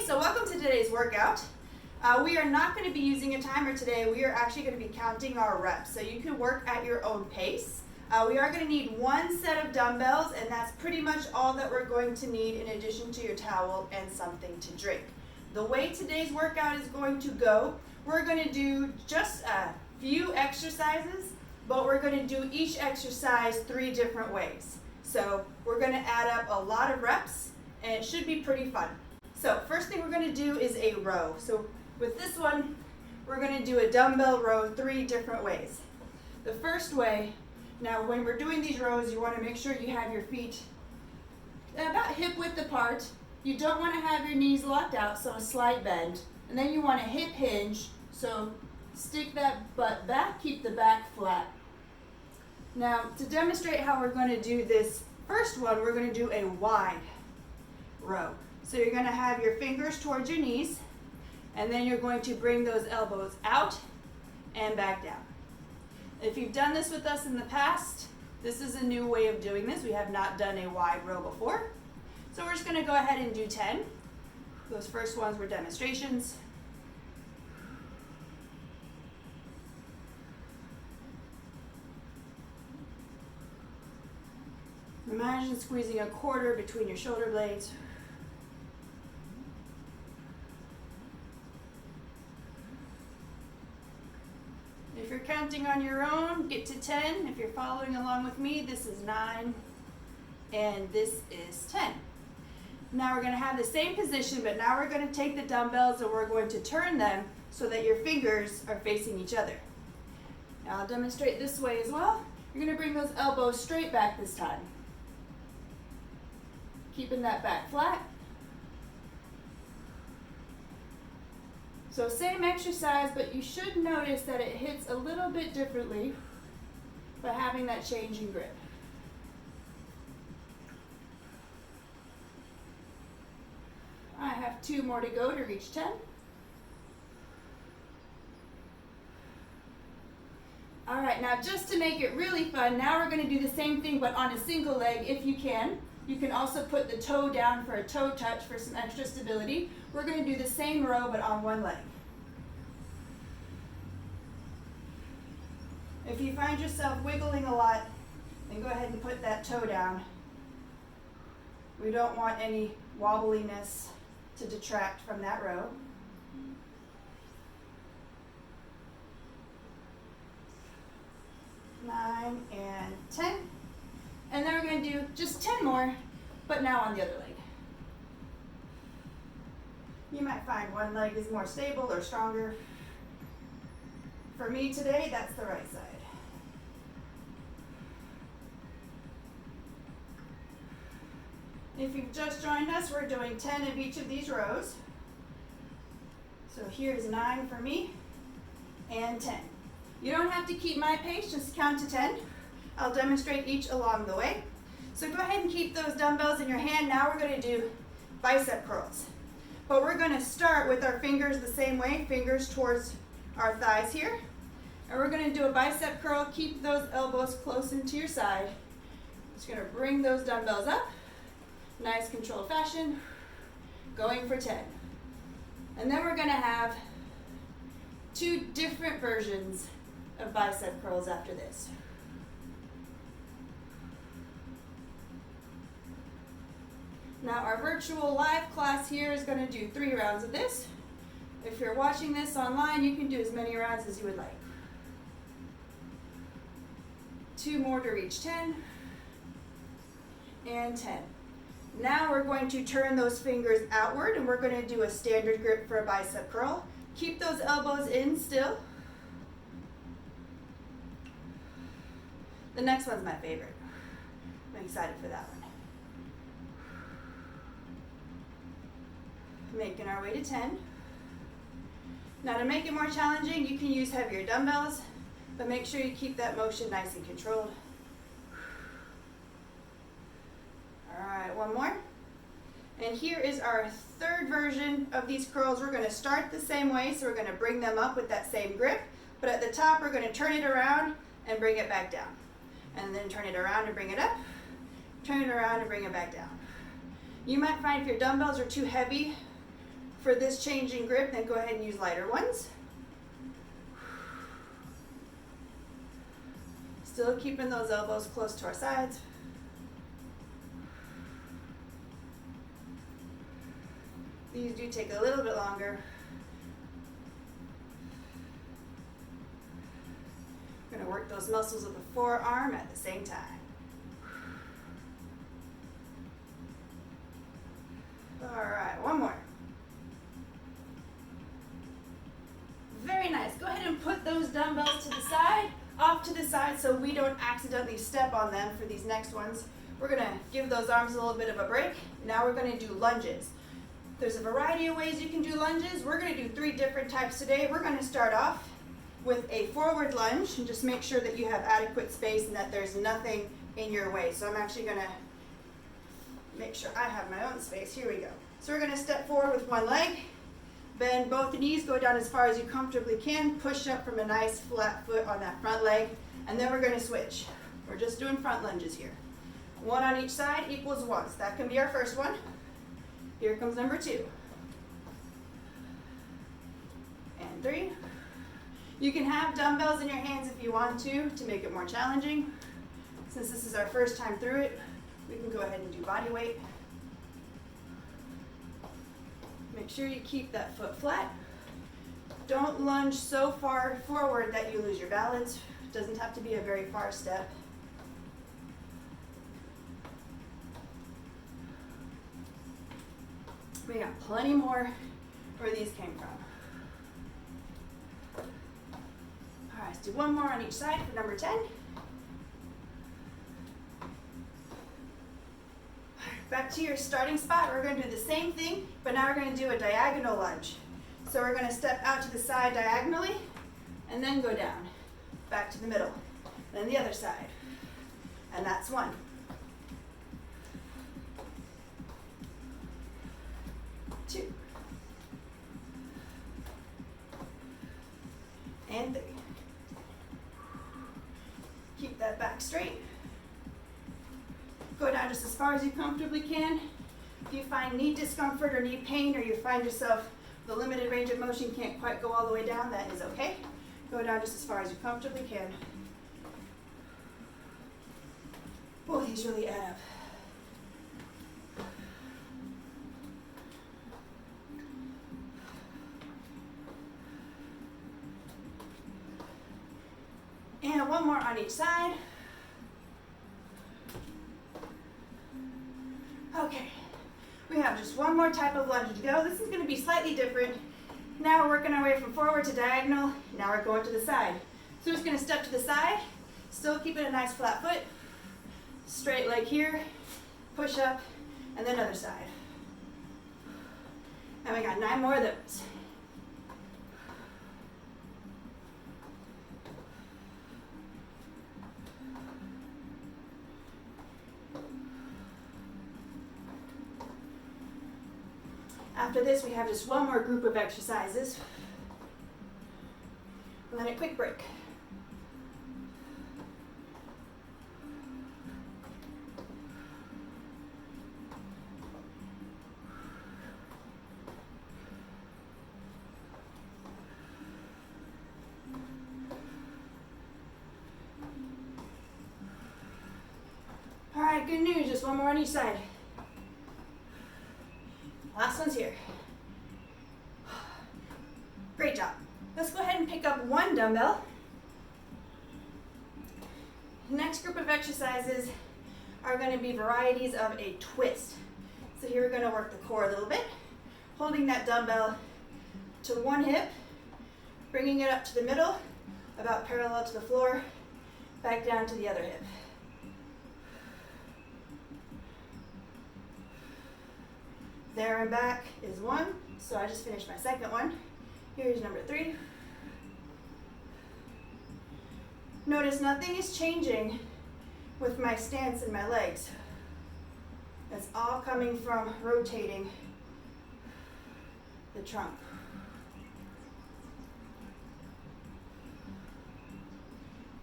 So welcome to today's workout. We are not going to be using a timer today. We are actually going to be counting our reps, so you can work at your own pace. We are going to need one set of dumbbells, and that's pretty much all that we're going to need in addition to your towel and something to drink. The way today's workout is going to go, we're going to do just a few exercises, but we're going to do each exercise 3 different ways. So we're going to add up a lot of reps, and it should be pretty fun. So first thing we're going to do is a row. So with this one, we're going to do a dumbbell row 3 different ways. The first way, now when we're doing these rows, you want to make sure you have your feet about hip width apart. You don't want to have your knees locked out, so a slight bend. And then you want a hip hinge, so stick that butt back, keep the back flat. Now to demonstrate how we're going to do this first one, we're going to do a wide row. So you're going to have your fingers towards your knees, and then you're going to bring those elbows out and back down. If you've done this with us in the past, this is a new way of doing this. We have not done a wide row before. So we're just going to go ahead and do 10. Those first ones were demonstrations. Imagine squeezing a quarter between your shoulder blades. If you're counting on your own, get to 10. If you're following along with me, this is 9 and this is 10. Now we're going to have the same position, but now we're going to take the dumbbells and we're going to turn them so that your fingers are facing each other. Now I'll demonstrate this way as well. You're going to bring those elbows straight back this time. Keeping that back flat. So same exercise, but you should notice that it hits a little bit differently by having that change in grip. I have 2 more to go to reach 10. All right, now just to make it really fun, now we're going to do the same thing but on a single leg if you can. You can also put the toe down for a toe touch for some extra stability. We're going to do the same row but on one leg. If you find yourself wiggling a lot, then go ahead and put that toe down. We don't want any wobbliness to detract from that row. Nine and 10. And then we're going to do just 10 more, but now on the other leg. You might find one leg is more stable or stronger. For me today, that's the right side. If you've just joined us, we're doing 10 of each of these rows. So here's 9 for me and 10. You don't have to keep my pace, just count to 10. I'll demonstrate each along the way. So go ahead and keep those dumbbells in your hand. Now we're going to do bicep curls. But we're going to start with our fingers the same way, fingers towards our thighs here. And we're going to do a bicep curl. Keep those elbows close into your side. Just going to bring those dumbbells up. Nice controlled fashion. Going for 10. And then we're going to have 2 different versions of bicep curls after this. Now our virtual live class here is going to do 3 rounds of this. If you're watching this online, you can do as many rounds as you would like. 2 more to reach 10 and 10. Now we're going to turn those fingers outward and we're going to do a standard grip for a bicep curl. Keep those elbows in still. The next one's my favorite. I'm excited for that one. Making our way to 10. Now to make it more challenging, you can use heavier dumbbells, but make sure you keep that motion nice and controlled. All right, one more. And here is our 3rd version of these curls. We're going to start the same way, so we're going to bring them up with that same grip, but at the top we're going to turn it around and bring it back down. And then turn it around and bring it up, turn it around and bring it back down. You might find if your dumbbells are too heavy For this change in grip, then go ahead and use lighter ones. Still keeping those elbows close to our sides. These do take a little bit longer. We're going to work those muscles of the forearm at the same time. All right, one more. Very nice. Go ahead and put those dumbbells to the side, off to the side, so we don't accidentally step on them for these next ones. We're going to give those arms a little bit of a break. Now we're going to do lunges. There's a variety of ways you can do lunges. We're going to do 3 different types today. We're going to start off with a forward lunge and just make sure that you have adequate space and that there's nothing in your way. So I'm actually going to make sure I have my own space. Here we go. So we're going to step forward with one leg, bend both knees, go down as far as you comfortably can, push up from a nice flat foot on that front leg, and then we're going to switch. We're just doing front lunges here. 1 on each side equals 1. So that can be our first one. Here comes number 2. And 3. You can have dumbbells in your hands if you want to make it more challenging. Since this is our first time through it, we can go ahead and do body weight. Make sure you keep that foot flat. Don't lunge so far forward that you lose your balance. It doesn't have to be a very far step. We got plenty more where these came from. All right, let's do one more on each side for number 10. Back to your starting spot. We're going to do the same thing, but now we're going to do a diagonal lunge. So we're going to step out to the side diagonally and then go down, back to the middle, then the other side. And that's 1. Two. And 3. Keep that back straight. Go down just as far as you comfortably can. If you find knee discomfort or knee pain, or you find yourself the limited range of motion, can't quite go all the way down, that is okay. Go down just as far as you comfortably can. Boy, these really add up. And 1 more on each side. Okay, we have just 1 more type of lunge to go. This is going to be slightly different. Now we're working our way from forward to diagonal. Now we're going to the side. So we're just going to step to the side, still keeping a nice flat foot. Straight leg here, push up, and then other side. And we got 9 more of those. After this, we have just 1 more group of exercises, and then a quick break. All right, good news, just 1 more on each side. Last one's here. Great job. Let's go ahead and pick up 1 dumbbell. The next group of exercises are going to be varieties of a twist. So here we're going to work the core a little bit, holding that dumbbell to 1 hip, bringing it up to the middle, about parallel to the floor, back down to the other hip. There and back is 1, so I just finished my second one. Here's number 3. Notice nothing is changing with my stance and my legs. That's all coming from rotating the trunk.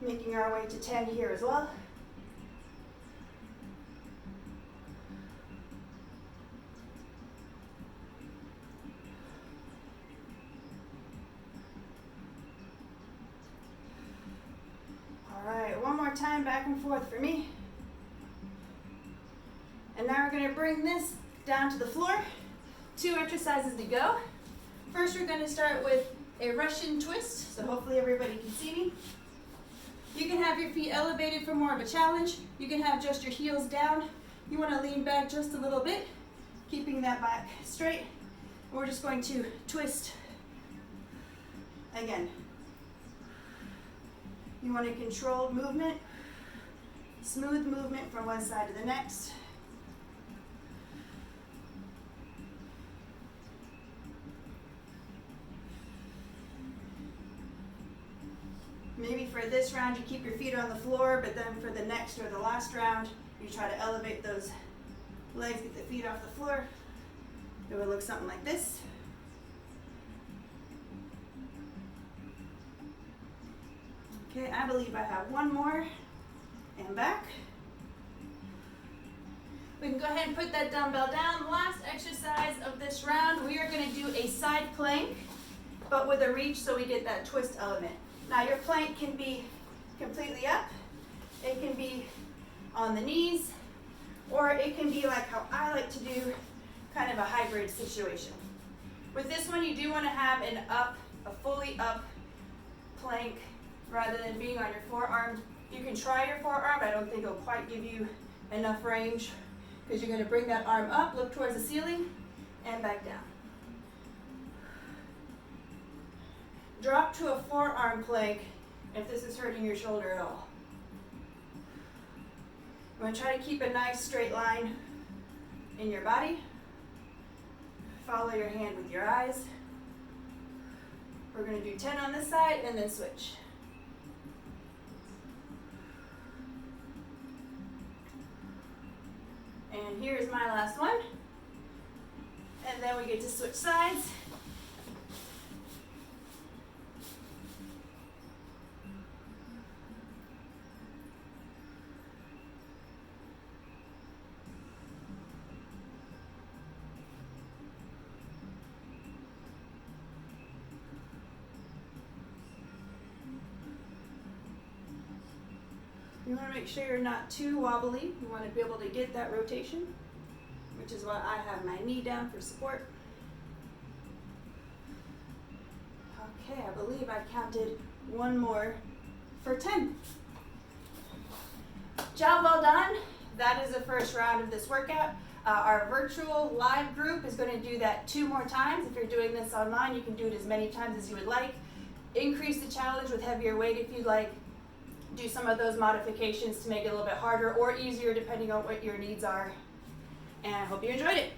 Making our way to 10 here as well. time back and forth for me. And now we're going to bring this down to the floor. 2 exercises to go. First, we're going to start with a Russian twist, so hopefully everybody can see me. You can have your feet elevated for more of a challenge. You can have just your heels down. You want to lean back just a little bit, keeping that back straight. We're just going to twist again. You want a controlled movement, smooth movement from one side to the next. Maybe for this round you keep your feet on the floor, but then for the next or the last round, you try to elevate those legs, get the feet off the floor. It would look something like this. Okay, I believe I have one more, and back. We can go ahead and put that dumbbell down. Last exercise of this round, we are going to do a side plank, but with a reach so we get that twist element. Now your plank can be completely up, it can be on the knees, or it can be like how I like to do, kind of a hybrid situation. With this one, you do want to have a fully up plank rather than being on your forearm. You can try your forearm, but I don't think it'll quite give you enough range because you're going to bring that arm up, look towards the ceiling, and back down. Drop to a forearm plank if this is hurting your shoulder at all. You want to try to keep a nice straight line in your body. Follow your hand with your eyes. We're going to do 10 on this side and then switch. And here's my last one. And then we get to switch sides. You want to make sure you're not too wobbly. You want to be able to get that rotation, which is why I have my knee down for support. Okay, I believe I counted one more for 10. Job well done. That is the first round of this workout. Our virtual live group is going to do that 2 more times. If you're doing this online, you can do it as many times as you would like. Increase the challenge with heavier weight if you'd like. Do some of those modifications to make it a little bit harder or easier depending on what your needs are. And I hope you enjoyed it.